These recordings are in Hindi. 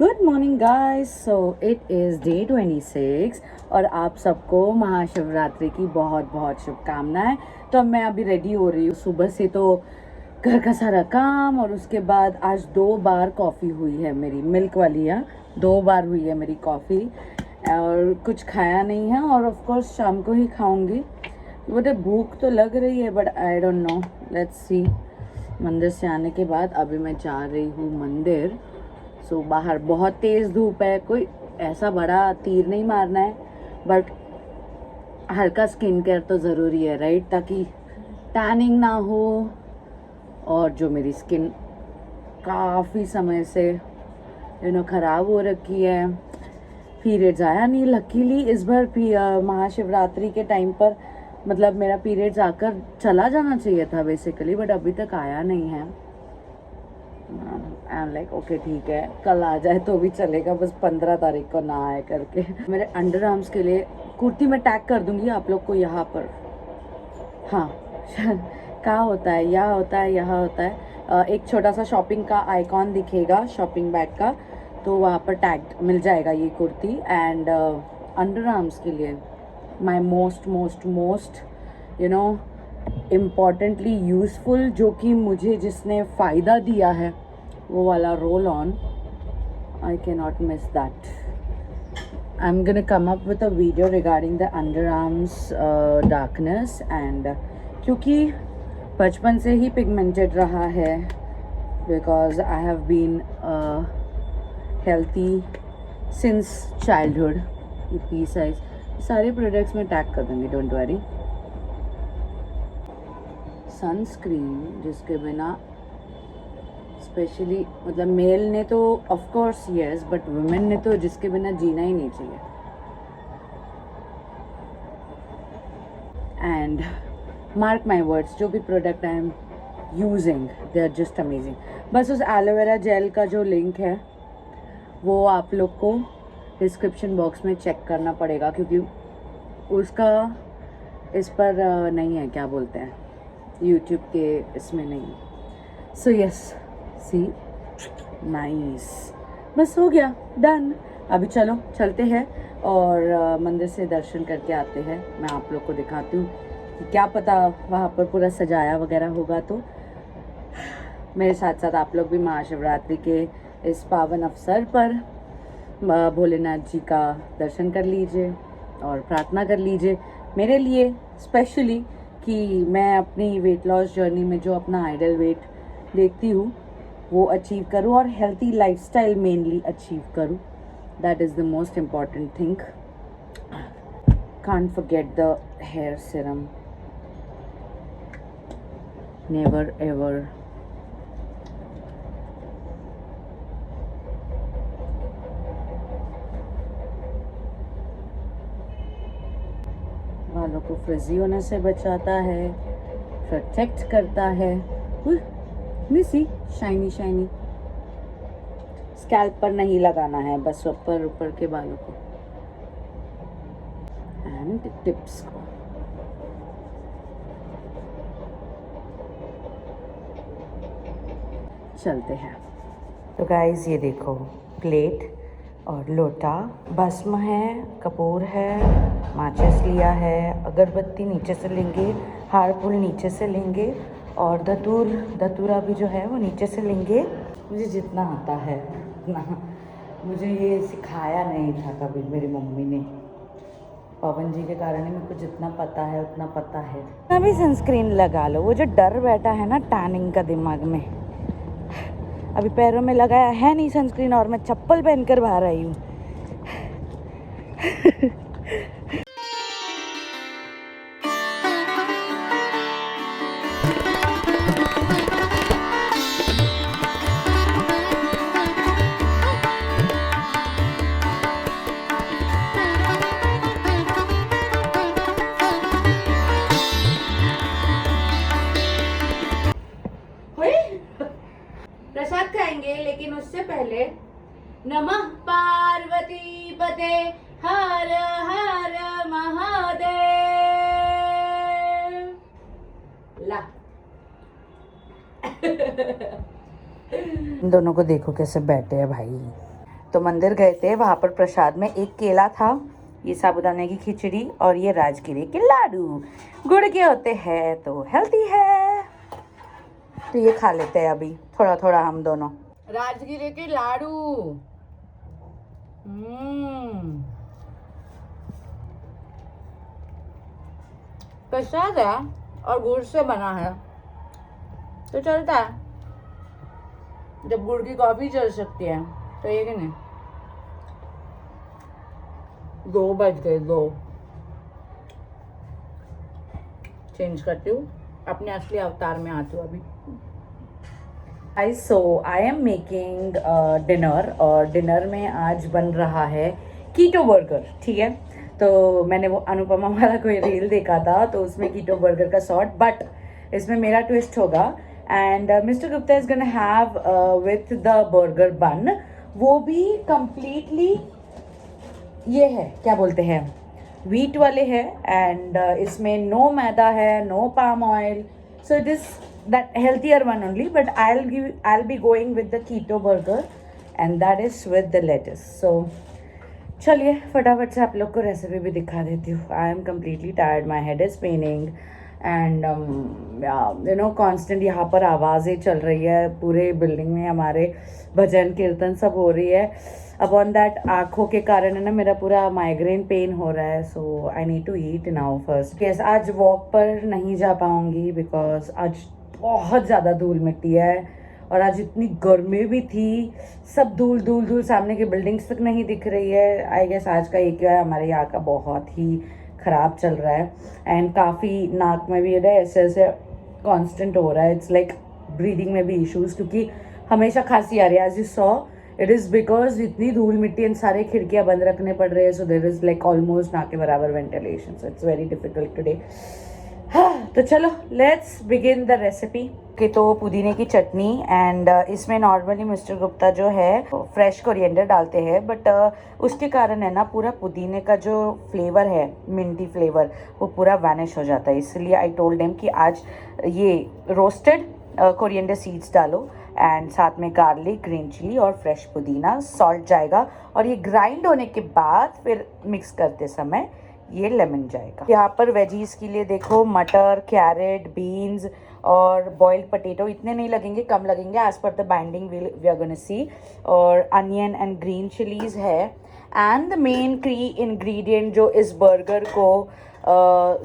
Good morning guys. So it is day 26 और आप सबको महाशिवरात्रि की बहुत बहुत शुभकामनाएं। तो अब मैं अभी रेडी हो रही हूँ। सुबह से तो घर का सारा काम और उसके बाद आज 2 बार कॉफ़ी हुई है मेरी, मिल्क वाली। 2 बार हुई है मेरी कॉफ़ी और कुछ खाया नहीं है और ऑफ कोर्स शाम को ही खाऊंगी। मुझे भूख तो लग रही है but I don't know, let's see. मंदिर से आने के बाद अभी मैं जा रही हूँ मंदिर। सो बाहर बहुत तेज़ धूप है, कोई ऐसा बड़ा तीर नहीं मारना है बट हल्का स्किन केयर तो ज़रूरी है राइट, ताकि टैनिंग ना हो। और जो मेरी स्किन काफ़ी समय से ख़राब हो रखी है, पीरियड्स आया नहीं लकीली इस बार भी। महाशिवरात्रि के टाइम पर मतलब मेरा पीरियड्स आकर चला जाना चाहिए था बेसिकली, बट अभी तक आया नहीं है। आई एम लाइक ओके ठीक है, कल आ जाए तो भी चलेगा, बस 15 तारीख को ना आए करके। मेरे अंडर आर्म्स के लिए कुर्ती में टैग कर दूंगी आप लोग को यहाँ पर। हाँ कहाँ होता है, यहाँ होता है, यहाँ होता है। एक छोटा सा शॉपिंग का आइकॉन दिखेगा शॉपिंग बैग का, तो वहाँ पर टैग मिल जाएगा ये कुर्ती। एंड अंडर आर्म्स के लिए my most most most importantly useful, जो कि मुझे जिसने फ़ायदा दिया है, वो वाला roll on. I can not miss that. I am gonna come up with a video regarding the underarms darkness. And क्योंकि बचपन से ही पिगमेंटेड रहा है, because I have been healthy since childhood. पी साइज सारे प्रोडक्ट्स में टैग कर दूँगी, डोंट वरी। सनस्क्रीन जिसके बिना स्पेशली मतलब मेल ने तो of course yes, but women ने तो जिसके बिना जीना ही नहीं चाहिए। एंड मार्क माई वर्ड्स, जो भी product I am using they are just amazing. बस उस एलोवेरा जेल का जो लिंक है वो आप लोग को डिस्क्रिप्शन बॉक्स में चेक करना पड़ेगा, क्योंकि उसका इस पर नहीं है, क्या बोलते हैं, यूट्यूब के इसमें नहीं। सो यस सी नाइस, बस हो गया डन। अभी चलो चलते हैं और मंदिर से दर्शन करके आते हैं। मैं आप लोग को दिखाती हूँ कि क्या पता वहाँ पर पूरा सजाया वगैरह होगा, तो मेरे साथ साथ आप लोग भी महाशिवरात्रि के इस पावन अवसर पर भोलेनाथ जी का दर्शन कर लीजिए और प्रार्थना कर लीजिए मेरे लिए स्पेशली, कि मैं अपनी वेट लॉस जर्नी में जो अपना आइडल वेट देखती हूँ वो अचीव करूँ और हेल्थी लाइफस्टाइल मेनली अचीव करूँ। That is the most important thing. Can't forget the hair serum, never ever. बालों को फ्रिजी होने से बचाता है, प्रोटेक्ट करता है। मिसी शाइनी शाइनी। स्कैल्प पर नहीं लगाना है, बस ऊपर ऊपर के बालों को एंड टिप्स को। चलते हैं। तो गाइस ये देखो, प्लेट और लोटा, भस्म है, कपूर है, माचिस लिया है, अगरबत्ती नीचे से लेंगे, हार फूल नीचे से लेंगे और धतूरा भी जो है वो नीचे से लेंगे। मुझे जितना आता है उतना, मुझे ये सिखाया नहीं था कभी मेरी मम्मी ने। पवन जी के कारण ही मेरे को जितना पता है उतना पता है। अभी सनस्क्रीन लगा लो, वो जो डर बैठा है ना टैनिंग का दिमाग में, अभी पैरों में लगाया है नहीं सनस्क्रीन और मैं चप्पल पहनकर बाहर आई हूँ। प्रसाद खाएंगे, लेकिन उससे पहले नमः पार्वती पते हर हर महादेव। ला दोनों को देखो कैसे बैठे हैं भाई। तो मंदिर गए थे, वहाँ पर प्रसाद में एक केला था, ये साबूदाने की खिचड़ी और ये राजगिरे के लाडू। गुड़ के होते हैं तो हेल्दी है, तो ये खा लेते हैं अभी थोड़ा थोड़ा हम दोनों। राजगिरे के लाडू प्रसाद है और गुड़ से बना है तो चलता है, जब गुड़ की कॉफी चल सकती है तो ये कि नहीं। 2 बज गए, 2 चेंज करती हूँ, अपने असली अवतार में आती हूँ अभी। सो आई एम मेकिंग डिनर, और डिनर में आज बन रहा है कीटो बर्गर, ठीक है। तो मैंने वो अनुपमा वाला कोई रील देखा था, तो उसमें कीटो बर्गर का शॉट, बट इसमें मेरा ट्विस्ट होगा। And mister Gupta is gonna have with the burger bun, वो भी कंप्लीटली ये है, क्या बोलते हैं, व्हीट वाले है, एंड इसमें नो मैदा है, no palm oil, so it is that healthier one only, but I'll be going with the keto burger and that is with the lettuce. So चलिए फटाफट से आप लोग को रेसिपी भी दिखा देती हूँ। I am completely tired, my head is paining and you know constant यहाँ पर आवाज़ें चल रही है, पूरे बिल्डिंग में हमारे भजन कीर्तन सब हो रही है। अपॉन दैट आँखों के कारण है ना, मेरा पूरा माइग्रेन पेन हो रहा है, so I need to eat now first. Yes, आज वॉक पर नहीं जा पाऊँगी बिकॉज आज बहुत ज़्यादा धूल मिट्टी है, और आज इतनी गर्मी भी थी, सब धूल धूल धूल, सामने की बिल्डिंग्स तक नहीं दिख रही है। आई गेस आज का एक है हमारे यहाँ का बहुत ही ख़राब चल रहा है, एंड काफ़ी नाक में भी ऐसे ऐसे कांस्टेंट हो रहा है, इट्स लाइक ब्रीदिंग में भी इश्यूज़, क्योंकि हमेशा खांसी आ रही है। As you saw it is because इतनी धूल मिट्टी एंड सारे खिड़कियाँ बंद रखने पड़ रहे हैं, सो देर इज़ लाइक ऑलमोस्ट ना के बराबर ventilation, so it's very difficult today. तो चलो लेट्स बिगिन द रेसिपी। कि तो पुदीने की चटनी, एंड इसमें नॉर्मली मिस्टर गुप्ता जो है फ्रेश कोरिएंडर डालते हैं, बट उसके कारण है ना पूरा पुदीने का जो फ्लेवर है, मिंटी फ्लेवर, वो पूरा वैनिश हो जाता है। इसलिए आई टोल्ड हिम कि आज ये रोस्टेड कोरिएंडर सीड्स डालो, एंड साथ में गार्लिक, ग्रीन चिली और फ्रेश पुदीना, सॉल्ट जाएगा, और ये ग्राइंड होने के बाद फिर मिक्स करते समय ये लेमन जाएगा। यहाँ पर वेजीज के लिए देखो, मटर, कैरेट, बीन्स और बॉइल्ड पोटैटो, इतने नहीं लगेंगे, कम लगेंगे as per the binding we are gonna see, और अनियन एंड ग्रीन चिलीज है। And the main key ingredient जो इस बर्गर को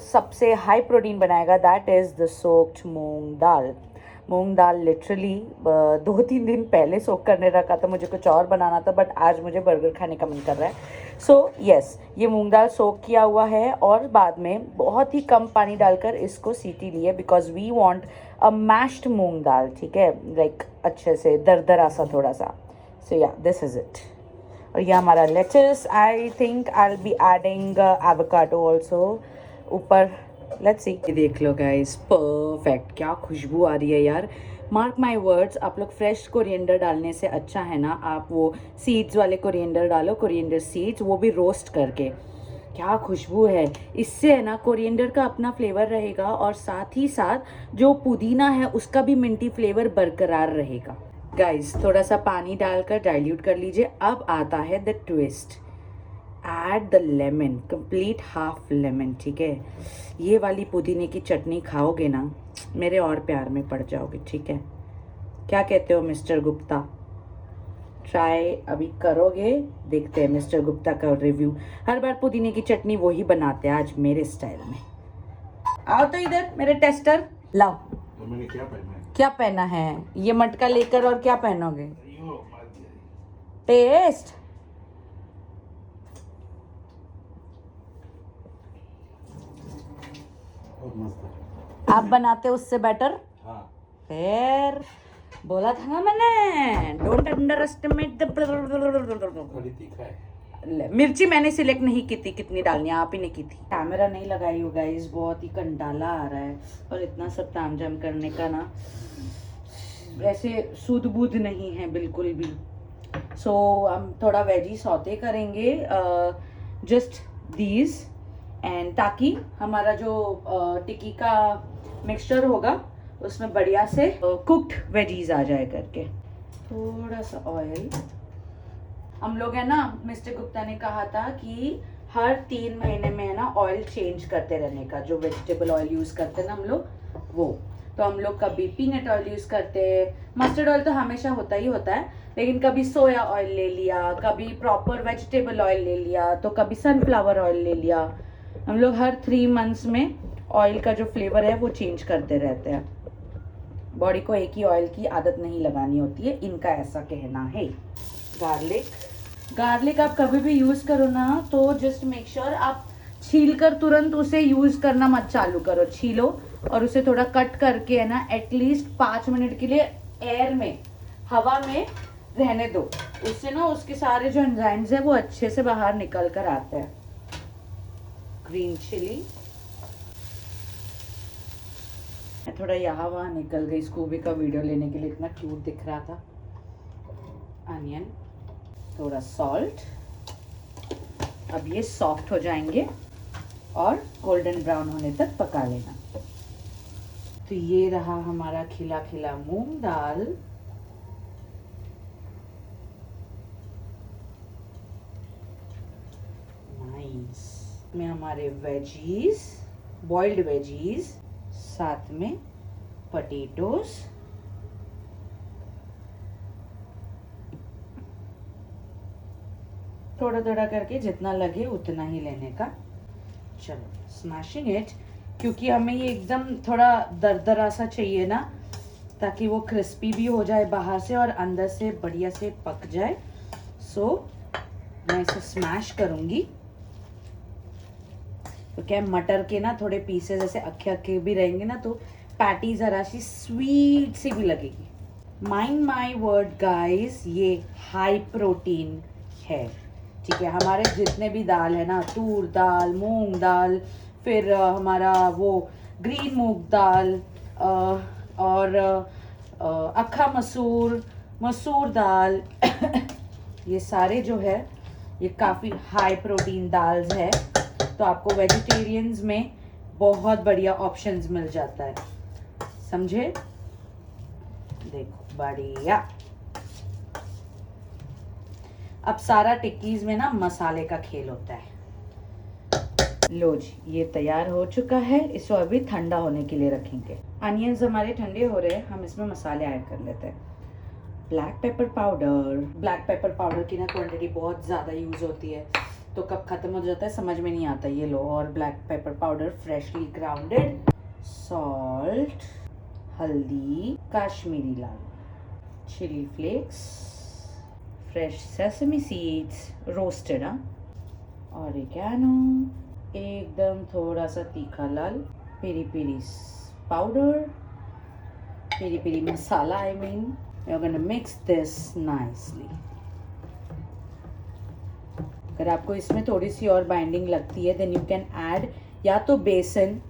सबसे हाई प्रोटीन बनाएगा, that is the soaked moong dal. मूंग दाल लिटरली 2-3 दिन पहले सोक करने रखा था, मुझे कुछ और बनाना था, बट आज मुझे बर्गर खाने का मन कर रहा है। सो यस, ये मूंग दाल सोक किया हुआ है, और बाद में बहुत ही कम पानी डालकर इसको सीटी लिए, because we want a mashed moong dal, ठीक है, लाइक अच्छे से दरदरा सा थोड़ा सा। सो या दिस इज़ इट। और ये हमारा let's, I think I will be adding avocado also ऊपर, लेट्स सी। देख लो गाइस, परफेक्ट, क्या खुशबू आ रही है यार। मार्क माई वर्ड्स, आप लोग फ्रेश कोरिएंडर डालने से अच्छा है ना, आप वो सीड्स वाले कोरिएंडर डालो, कोरिएंडर सीड्स, वो भी रोस्ट करके, क्या खुशबू है। इससे है ना कोरिएंडर का अपना फ्लेवर रहेगा, और साथ ही साथ जो पुदीना है उसका भी मिंटी फ्लेवर बरकरार रहेगा। गाइस थोड़ा सा पानी डालकर डाइल्यूट कर लीजिए। अब आता है the twist, add the lemon, complete half lemon, ठीक है। ये वाली पुदीने की चटनी खाओगे ना, मेरे और प्यार में पड़ जाओगे, ठीक है। क्या कहते हो मिस्टर गुप्ता? ट्राई अभी करोगे, देखते हैं मिस्टर गुप्ता का रिव्यू। हर बार पुदीने की चटनी वही बनाते हैं, आज मेरे स्टाइल में। आओ तो इधर मेरे टेस्टर, लाओ। तो मैंने क्या पहना है? क्या पहना है? ये मटका लेकर और क्या पहनोगे? टेस्ट। आप बनाते उससे बेटर। हाँ। फिर बोला था ना मैंने, डोंट अंडर एस्टिमेट द। थोड़ी तीखा है। मिर्ची मैंने सिलेक्ट नहीं की थी कितनी डालनी, आप ही ने की थी। कैमरा नहीं लगाई हो गाइस, बहुत ही कंटाला आ रहा है, और इतना सब तामझाम करने का ना वैसे सूद बूद नहीं है बिल्कुल भी। सो हम थोड़ा वेजी सौते करेंगे, जस्ट दीज, एंड ताकि हमारा जो टिक्की का मिक्सचर होगा उसमें बढ़िया से कुक्ड वेजीज आ जाए करके। थोड़ा सा ऑयल, हम लोग है ना, मिस्टर गुप्ता ने कहा था कि हर 3 महीने में है ना ऑयल चेंज करते रहने का, जो वेजिटेबल ऑयल यूज़ करते हैं ना हम लोग वो। तो हम लोग कभी पीनट ऑयल यूज़ करते हैं, मस्टर्ड ऑयल तो हमेशा होता ही होता है, लेकिन कभी सोया ऑयल ले लिया, कभी प्रॉपर वेजिटेबल ऑयल ले लिया, तो कभी सनफ्लावर ऑयल ले लिया। हम लोग हर 3 मंथ्स में ऑयल का जो फ्लेवर है वो चेंज करते रहते हैं। बॉडी को एक ही ऑयल की आदत नहीं लगानी होती है, इनका ऐसा कहना है। गार्लिक आप कभी भी यूज़ करो ना तो जस्ट मेक श्योर आप छील कर तुरंत उसे यूज़ करना मत चालू करो। छीलो और उसे थोड़ा कट करके है ना एटलीस्ट 5 मिनट के लिए एयर में, हवा में रहने दो। उससे ना उसके सारे जो एंजाइम्स है वो अच्छे से बाहर निकल कर आते हैं। ग्रीन चिली थोड़ा यहाँ वहाँ निकल गई, स्कूबी का वीडियो लेने के लिए इतना क्यूट दिख रहा था। अनियन, थोड़ा सॉल्ट। अब ये सॉफ्ट हो जाएंगे और गोल्डन ब्राउन होने तक पका लेना। तो ये रहा हमारा खिला खिला मूंग दाल। नाइस। में हमारे वेजीज, बॉइल्ड वेजीज, साथ में पोटैटोस, थोड़ा थोड़ा करके जितना लगे उतना ही लेने का। चलो स्मैशिंग इट, क्योंकि हमें ये एकदम थोड़ा दरदरा सा चाहिए ना, ताकि वो क्रिस्पी भी हो जाए बाहर से और अंदर से बढ़िया से पक जाए। सो मैं इसे स्मैश करूंगी। तो क्या मटर के ना थोड़े पीसेस ऐसे अक्खे अक्खे भी रहेंगे ना, तो पैटी जरा सी स्वीट सी भी लगेगी। माइंड माई वर्ड गाइस, ये हाई प्रोटीन है, ठीक है। हमारे जितने भी दाल है ना, तूर दाल, मूंग दाल, फिर हमारा वो ग्रीन मूंग दाल और अक्खा मसूर दाल ये सारे जो है ये काफ़ी हाई प्रोटीन दाल्स है। तो आपको वेजिटेरियंस में बहुत बढ़िया ऑप्शंस मिल जाता है, समझे। देखो बढ़िया। अब सारा टिक्कीज में ना मसाले का खेल होता है। लो जी, ये तैयार हो चुका है। इसको अभी ठंडा होने के लिए रखेंगे। अनियंस हमारे ठंडे हो रहे हैं, हम इसमें मसाले ऐड कर लेते हैं। ब्लैक पेपर पाउडर की ना क्वांटिटी बहुत ज़्यादा यूज़ होती है, तो कब ख़त्म हो जाता है समझ में नहीं आता। ये लो, और black pepper powder freshly grounded, salt, हल्दी, काश्मीरी लाल, chilli flakes, fresh sesame seeds roasted, oregano, एकदम थोड़ा सा तीखा लाल, peri peri powder, peri peri masala, I mean. We are gonna mix this nicely. अगर आपको इसमें थोड़ी सी और बाइंडिंग लगती है देन यू कैन ऐड या तो बेसन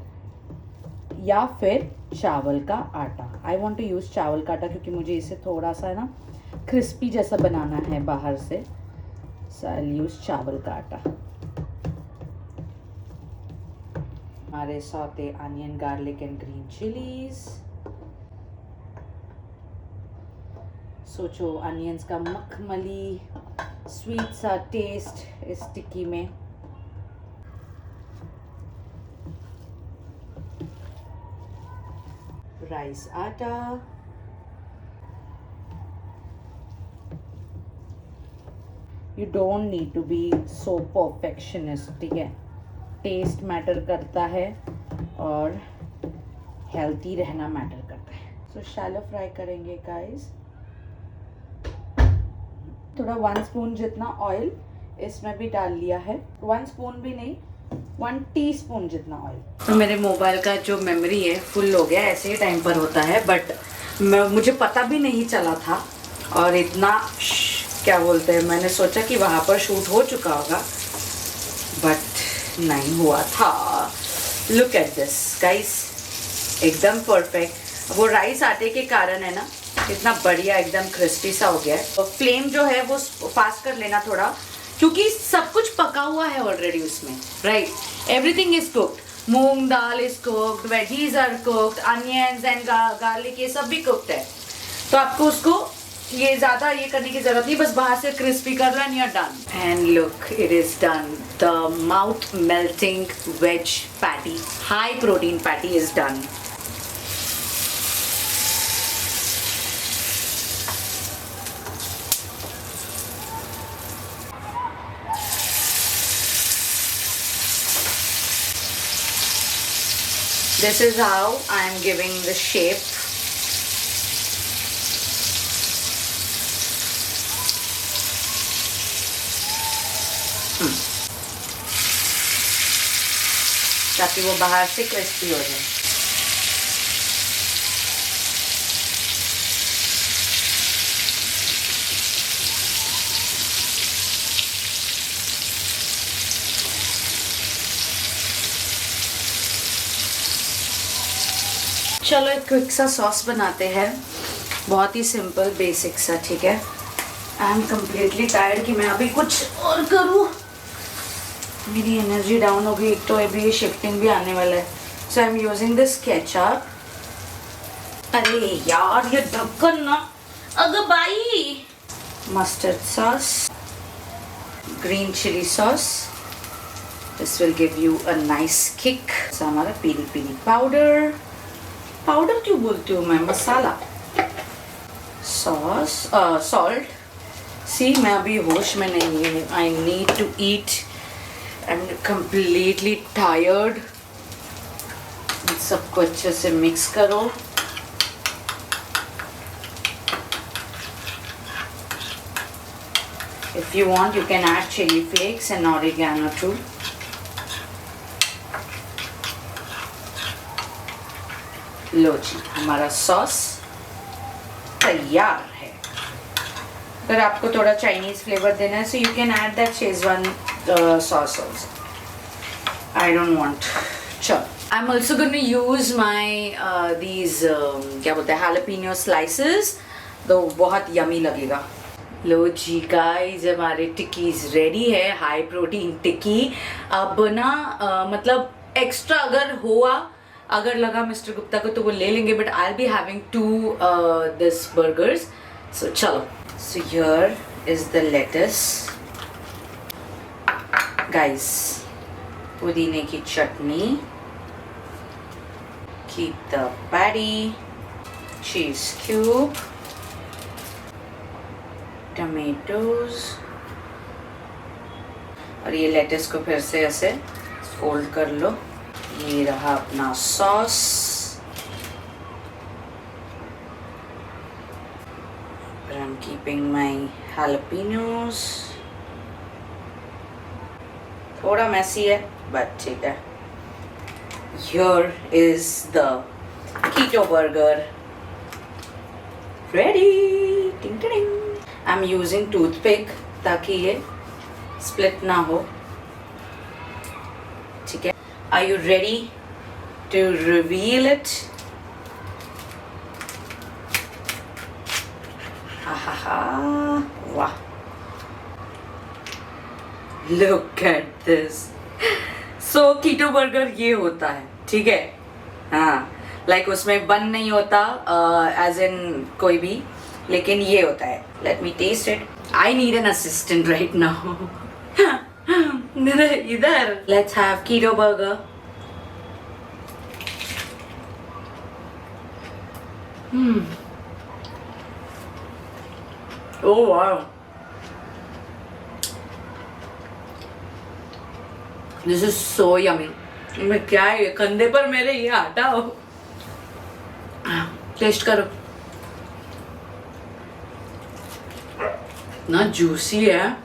या फिर चावल का आटा। आई वॉन्ट टू यूज़ चावल का आटा क्योंकि मुझे इसे थोड़ा सा ना क्रिस्पी जैसा बनाना है बाहर से। सो आई यूज़ चावल का आटा। हमारे saute onion, garlic and green chillies. सोचो अनियंस का मखमली स्वीट सा टेस्ट इस टिक्की में। राइस आटा, you don't need to be so perfectionist, ठीक है। टेस्ट मैटर करता है और हेल्थी रहना मैटर करता है। सो शैलो फ्राई करेंगे गाइस। थोड़ा 1 स्पून जितना ऑयल इसमें भी डाल लिया है। 1 स्पून भी नहीं, 1 टीस्पून जितना ऑयल। तो मेरे मोबाइल का जो मेमोरी है फुल हो गया, ऐसे ही टाइम पर होता है, बट मुझे पता भी नहीं चला था। और इतना क्या बोलते हैं, मैंने सोचा कि वहाँ पर शूट हो चुका होगा, बट नहीं हुआ था। लुक एट दिस गाइस, एकदम परफेक्ट। वो राइस आटे के कारण है ना इतना बढ़िया एकदम क्रिस्पी सा हो गया है। तो फ्लेम जो है वो फास्ट कर लेना थोड़ा, क्योंकि सब कुछ पका हुआ है ऑलरेडी उसमें, right. Everything is cooked. Moong dal is cooked, veggies are cooked, onions and garlic ये सब भी कुक्ड है। तो आपको उसको ये ज़्यादा ये करने की ज़रूरत नहीं, बस बाहर से क्रिस्पी कर लो and you are done. And look, it is done. The mouth melting veg patty, high protein patty is done. This is how I am giving the shape. ताकि वो बाहर से क्रिस्पी हो जाए. चलो एक क्विक सा सॉस बनाते हैं, बहुत ही सिंपल बेसिक सा. ठीक है, आई एम कम्प्लीटली टायर्ड कि मैं अभी कुछ और करूँ. मेरी एनर्जी डाउन हो गई, एक तो अभी शिफ्टिंग भी आने वाला है. So I am using this ketchup. अरे यार ये ढक्कन ना, अगर भाई. Mustard sauce, green chilli sauce, this will give you a nice kick. हमारा पीरी पीरी पाउडर, पाउडर क्यों बोलती हूँ मैं, मसाला. Sauce, salt. सी मैं अभी होश में नहीं हूँ. I need to eat. I am completely tired. सबको अच्छे से मिक्स करो. If you want you can add chilli flakes and oregano too. लो जी, हमारा सॉस तैयार है. अगर आपको थोड़ा चाइनीज फ्लेवर देना है, so you can add that Schezwan sauce also. I don't want. चलो, I am also going to use my these क्या बोलते हैं, हालापिनो स्लाइसेस. तो बहुत यमी लगेगा. लो जी गाइस, हमारे टिक्कीज रेडी है. हाई प्रोटीन टिक्की. अब ना मतलब एक्स्ट्रा अगर हुआ, अगर लगा मिस्टर गुप्ता को तो वो ले लेंगे, but I be having 2 this burgers. So चलो. So here is the lettuce guys, पुदीने की चटनी, keep the patty, cheese cube, tomatoes, और ये लेटस को फिर से ऐसे फोल्ड कर लो. ये रहा अपना sauce. I'm keeping my jalapenos. थोड़ा मैसी है बट ठीक है. Here is the keto burger ready. Ding ding ding. I'm using toothpick ताकि ये split ना हो. ठीक है. Are you ready to reveal it? Wow. Look at this. So keto burger ये होता है. ठीक है. हाँ, like उसमें बन नहीं होता as in कोई भी, लेकिन ये होता है. Let me taste it. I need an assistant right now. इधर. Let's have keto burger. Oh wow. This is so yummy. मैं क्या है, कंधे पर मेरे ये हटाओ. टेस्ट करो. ना जूसी है.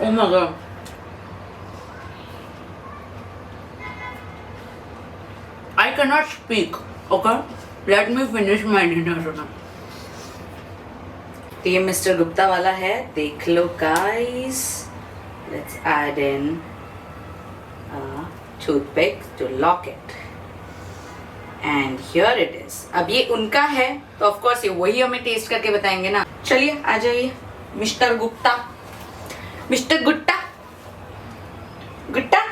Oh my god. I cannot speak. Okay, let me finish my dinner now. तो ये मिस्टर गुप्ता वाला है, देख लो guys. Let's add in a toothpick to lock it. And here it is. अब ये उनका है तो ऑफ कोर्स ये वही हमें टेस्ट करके बताएंगे ना. चलिए आ जाइए मिस्टर गुप्ता. मिस्टर गुट्टा, गुट्टा.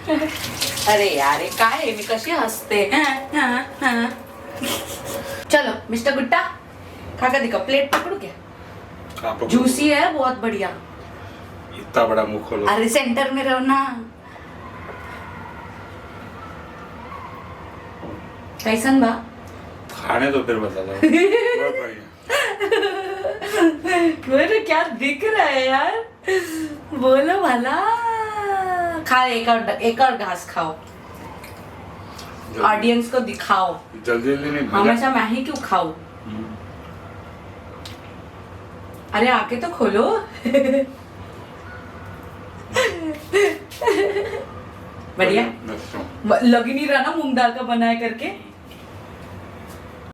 अरे यार हे काय आहे? मी कशी हसते. चलो मिस्टर गुट्टा खा कर दिखा. प्लेट पकड़ू क्या? आप लोग- जूसी है बहुत बढ़िया. इतना बड़ा मुंह खोलो. अरे सेंटर में रहो ना. कैसन बा? खाने तो फिर बता दो. बहुत बढ़िया. मेरे क्या दिख रहा है यार. बोलो भला. खा एक और घास खाओ. ऑडियंस को दिखाओ. जल्दी जल्दी नहीं. हमेशा मैं ही क्यों खाऊं. अरे आके तो खोलो. बढ़िया. लग ही नहीं रहा ना मूंग दाल का बनाया करके.